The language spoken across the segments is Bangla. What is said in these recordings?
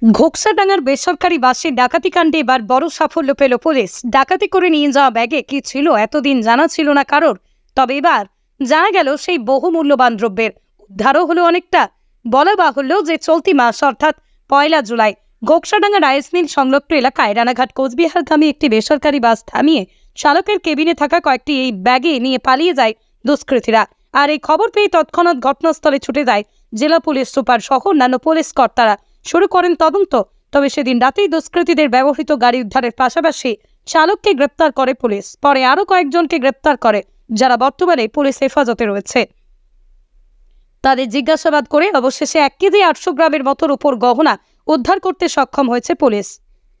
ঘোকসাডাঙ্গার বেসরকারি বাসে ডাকাতি কাণ্ডে এবার বড় সাফল্য পেল পুলিশ। ডাকাতি করে নিয়ে যাওয়া ব্যাগে কি ছিল এতদিন জানা ছিল না কারোর, তবে এবার জানা গেল সেই বহু মূল্যবান দ্রব্যের উদ্ধারও হলো অনেকটা। বলা বাহুল্য যে চলতি মাস অর্থাৎ 1 জুলাই ঘোকসাডাঙ্গা রাইস মিল সংলগ্ন এলাকায় রানাঘাট কোচবিহারগামী একটি বেসরকারি বাস থামিয়ে চালকের কেবিনে থাকা কয়েকটি এই ব্যাগে নিয়ে পালিয়ে যায় দুষ্কৃতীরা। আর এই খবর পেয়ে তৎক্ষণাৎ ঘটনাস্থলে ছুটে যায় জেলা পুলিশ সুপার সহ অন্যান্য পুলিশ কর্তারা। শুরু করেন তদন্ত। তবে সেদিন রাতেই দুষ্কৃতীদের ব্যবহৃত গাড়ি উদ্ধারের পাশাপাশি চালককে গ্রেপ্তার করে পুলিশ। পরে আরও কয়েকজনকে গ্রেপ্তার করে, যারা বর্তমানে পুলিশ হেফাজতে রয়েছে। তাদের জিজ্ঞাসাবাদ করে অবশেষে 1 কেজি 800 গ্রামের মতোর উপর গহনা উদ্ধার করতে সক্ষম হয়েছে পুলিশ।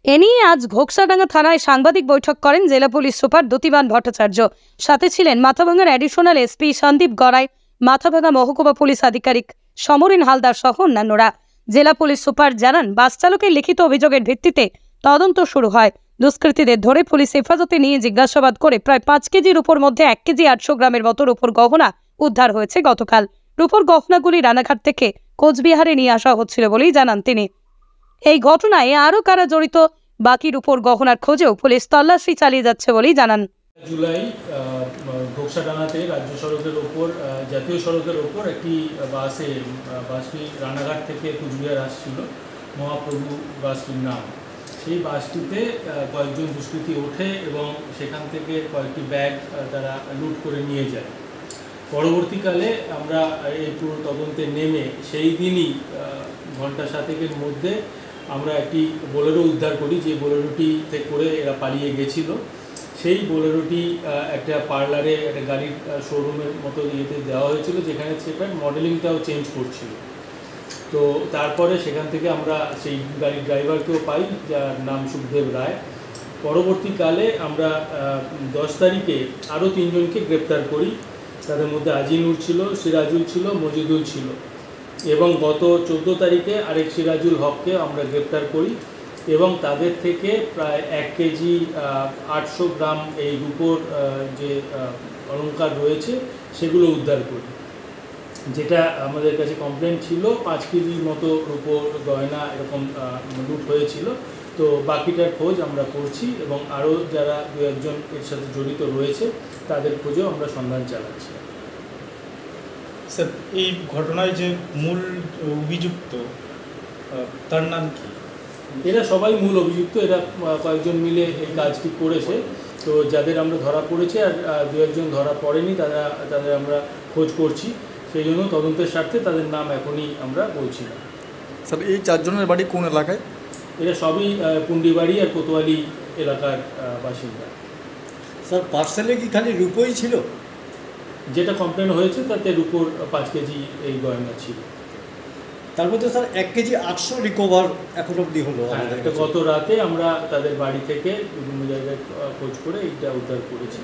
এ নিয়ে আজ ঘোকসাডাঙ্গা থানায় সাংবাদিক বৈঠক করেন জেলা পুলিশ সুপার দ্যুতিমান ভট্টাচার্য। সাথে ছিলেন মাথাভাঙার অ্যাডিশনাল এসপি সন্দীপ গড়াই, মাথাভাঙা মহকুমা পুলিশ আধিকারিক সমরেন হালদার সহ অন্যান্যরা। জেলা পুলিশ সুপার জানান, বাস চালকের লিখিত অভিযোগের ভিত্তিতে তদন্ত শুরু হয়। দুষ্কৃতীদের ধরে পুলিশ হেফাজতে নিয়ে জিজ্ঞাসাবাদ করে প্রায় 5 কেজির উপর মধ্যে 1 কেজি 800 গ্রামের মতোর উপর গহনা উদ্ধার হয়েছে গতকাল। রূপোর গহনাগুলি রানাঘাট থেকে কোচবিহারে নিয়ে আসা হচ্ছিল বলেই জানান তিনি। এই ঘটনায় আরও কারা জড়িত, বাকির উপর গহনার খোঁজেও পুলিশ তল্লাশি চালিয়ে যাচ্ছে বলেই জানান। জুলাই ঘোকসাডাঙ্গাতে রাজ্য সড়কের ওপর, জাতীয় সড়কের ওপর একটি বাসটি রানাঘাট থেকে কুচবিহার আসছিল, মহাপ্রভু বাসটির নাম। সেই বাসটিতে কয়েকজন দুষ্কৃতী ওঠে এবং সেখান থেকে কয়েকটি ব্যাগ তারা লুট করে নিয়ে যায়। পরবর্তীকালে আমরা এই পুরো তদন্তে নেমে সেই দিনই ঘন্টা 7-এর মধ্যে আমরা একটি বোলেরো উদ্ধার করি, যে বোলেরোটিতে করে এরা পালিয়ে গেছিল। সেই বোলেরোটি একটা পার্লারে, একটা গাড়ির শোরুমের মতো ইয়েতে দেওয়া হয়েছিল, যেখানে সেটার মডেলিংটাও চেঞ্জ করছিল। তো তারপরে সেখান থেকে আমরা সেই গাড়ির ড্রাইভারকেও পাই, যার নাম সুখদেব রায়। পরবর্তীকালে আমরা 10 তারিখে আরও 3 জনকে গ্রেপ্তার করি। তাদের মধ্যে আজিনুর ছিল, সিরাজুল ছিল, মজিদুল ছিল। এবং গত 14 তারিখে আরেক সিরাজুল হককে আমরা গ্রেপ্তার করি এবং তাদের থেকে প্রায় 1 কেজি 800 গ্রাম এই রূপোর যে অলংকার রয়েছে সেগুলো উদ্ধার করি। যেটা আমাদের কাছে কমপ্লেন ছিল 5 কেজির মতো রূপোর গয়না এরকম লুট হয়েছিল। তো বাকিটার খোঁজ আমরা করছি এবং আরও যারা 2-1 জন এর সাথে জড়িত রয়েছে তাদের খোঁজেও আমরা সন্ধান চালাচ্ছি। স্যার, এই ঘটনায় যে মূল অভিযুক্ত তার নাম কি? এরা সবাই মূল অভিযুক্ত, এরা কয়েকজন মিলে এই কাজটি করেছে। তো যাদের আমরা ধরা পড়েছে আর 2-1 জন ধরা পড়েনি, তাদের আমরা খোঁজ করছি। সেই জন্য তদন্তের স্বার্থে তাদের নাম এখনই আমরা বলছি না। স্যার, এই 4 জনের বাড়ি কোন এলাকায়? এরা সবই পুন্ডিবাড়ি আর কোতোয়ালি এলাকার বাসিন্দা। স্যার, পার্সেলে কি খালি রূপোই ছিল? যেটা কমপ্লেন হয়েছে তাতে রূপোর 5 কেজি এই গয়না ছিল। তার মধ্যে স্যার 1 কেজি 800 রিকভার এখন অবধি হলো। এটা গত রাতে আমরা তাদের বাড়ি থেকে বিভিন্ন জায়গায় খোঁজ করে এইটা উদ্ধার করেছি,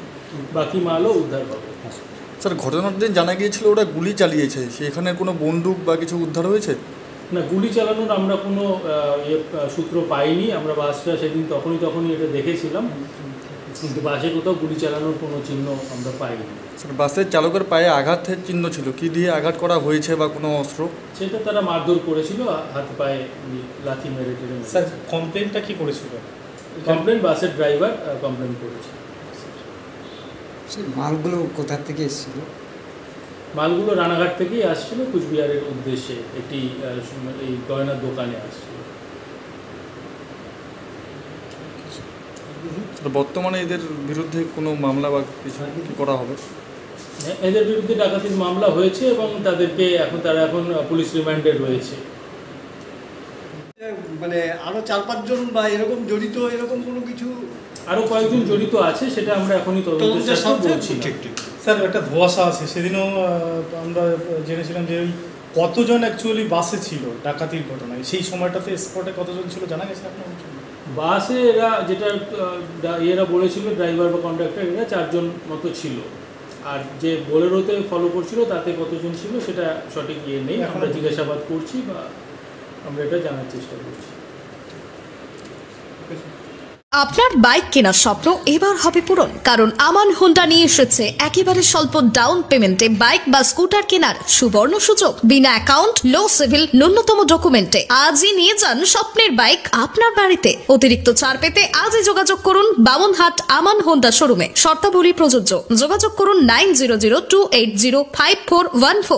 বাকি মালও উদ্ধার হবে। স্যার, ঘটনার দিন জানা গিয়েছিল ওরা গুলি চালিয়েছে, সেখানে কোনো বন্দুক বা কিছু উদ্ধার হয়েছে? না, গুলি চালানোর আমরা কোনো সূত্র পাইনি। আমরা বাসটা সেদিন তখনই এটা দেখেছিলাম, কিন্তু বাসে কোথাও গুলি চালানোর কোনো চিহ্ন আমরা পাইনি। স্যার, বাসের চালকের পায়ে আঘাতের চিহ্ন ছিল, কি দিয়ে আঘাত করা হয়েছে বা কোনো অস্ত্র? সেটা তারা মারধর করেছিল, হাতে পায়ে লাথি মেরে টেনে। স্যার, কমপ্লেনটা কি করেছিল? কমপ্লেন বাসের ড্রাইভার কমপ্লেন করেছে। সেই মালগুলো কোথা থেকে এসেছিল? মালগুলো রানাঘাট থেকেই আসছিল, কুচবিহারের উদ্দেশ্যে একটি এই গয়নার দোকানে আসছিল। বর্তমানে এদের বিরুদ্ধে কোনো মামলা বা কিছু করা হবে? এদের বিরুদ্ধে ডাকাতির মামলা হয়েছে এবং তারা এখন পুলিশ রিমান্ডে রয়েছে। মানে আরও 4-5 জন বা এরকম জড়িত, এরকম কোনো কিছু? আরও কয়েকজন জড়িত আছে, সেটা আমরা এখনই তদন্তের সাথে বলছি। ঠিক ঠিক। স্যার, একটা ধোঁয়াশা আছে, সেদিনও আমরা জেনেছিলাম যে ওই কতজন অ্যাকচুয়ালি বাসে ছিল ডাকাতির ঘটনায়, সেই সময়টাতে স্পটে কতজন ছিল জানা গেছে আপনার? বাসে এরা যেটা এরা বলেছিল, ড্রাইভার বা কন্ডাক্টর, এরা 4 জন মতো ছিল। আর যে বোলেরোতে ফলো করছিল তাতে কতজন ছিল সেটা সঠিক নেই, আমরা জিজ্ঞাসাবাদ করছি বা আমরা এটা জানার চেষ্টা করছি। আপনার বাইক কেনার স্বপ্ন এবার হবে পূরণ, কারণ আমান হোন্ডা নিয়ে এসেছে একেবারে স্বল্প ডাউন পেমেন্টে বাইক বা স্কুটার কেনার সুবর্ণ সুযোগ। বিনা অ্যাকাউন্ট, লো সিভিল, ন্যূনতম ডকুমেন্টে আজই নিয়ে যান স্বপ্নের বাইক আপনার বাড়িতে। অতিরিক্ত ছাড় পেতে আজই যোগাযোগ করুন বামনহাট আমান হোন্ডা শোরুমে। শর্তাবলী প্রযোজ্য। যোগাযোগ করুন 9002805414।